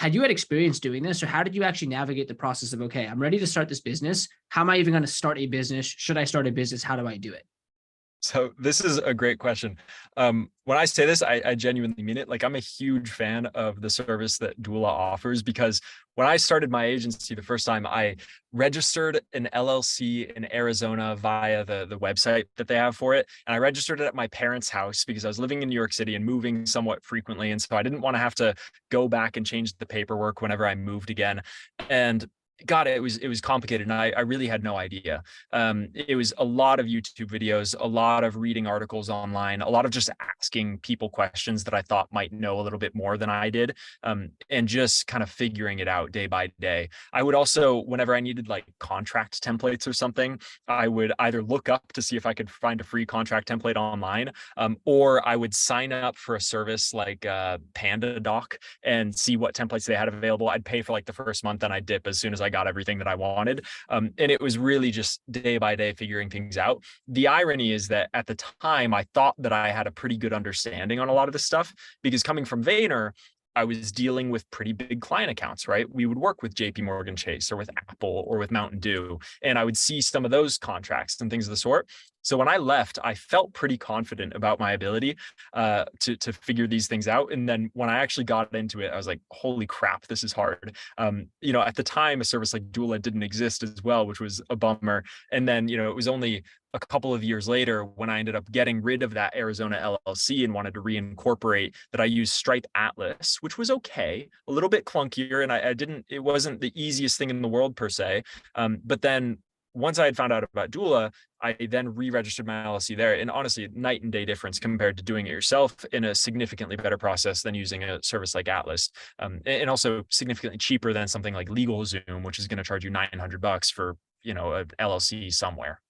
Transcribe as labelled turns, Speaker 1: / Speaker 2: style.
Speaker 1: had you had experience doing this, or how did you actually navigate the process of, okay, I'm ready to start this business. How am I even going to start a business? Should I start a business? How do I do it?
Speaker 2: So this is a great question. When I say this, I genuinely mean it. Like, I'm a huge fan of the service that doola offers, because when I started my agency the first time, I registered an LLC in Arizona via the website that they have for it. And I registered it at my parents' house because I was living in New York City and moving somewhat frequently. And so I didn't want to have to go back and change the paperwork whenever I moved again. And God, it was complicated, and I really had no idea. It was a lot of YouTube videos, a lot of reading articles online, a lot of just asking people questions that I thought might know a little bit more than I did, and just kind of figuring it out day by day. I would also, whenever I needed like contract templates or something, I would either look up to see if I could find a free contract template online, or I would sign up for a service like PandaDoc and see what templates they had available. I'd pay for like the first month and I'd dip as soon as I got everything that I wanted. And it was really just day by day figuring things out. The irony is that at the time, I thought that I had a pretty good understanding on a lot of this stuff, because coming from Vayner, I was dealing with pretty big client accounts, right? We would work with JP Morgan Chase or with Apple or with Mountain Dew, and I would see some of those contracts and things of the sort. So when I left, I felt pretty confident about my ability to figure these things out. And then when I actually got into it, I was like, holy crap, this is hard. At the time, a service like Doola didn't exist as well, which was a bummer. And then, it was only a couple of years later when I ended up getting rid of that Arizona LLC and wanted to reincorporate, that I used Stripe Atlas, which was okay, a little bit clunkier. And it wasn't the easiest thing in the world per se. But then once I had found out about Doola, I then re-registered my LLC there. And honestly, night and day difference compared to doing it yourself, in a significantly better process than using a service like Atlas. And also significantly cheaper than something like LegalZoom, which is going to charge you $900 for, a LLC somewhere.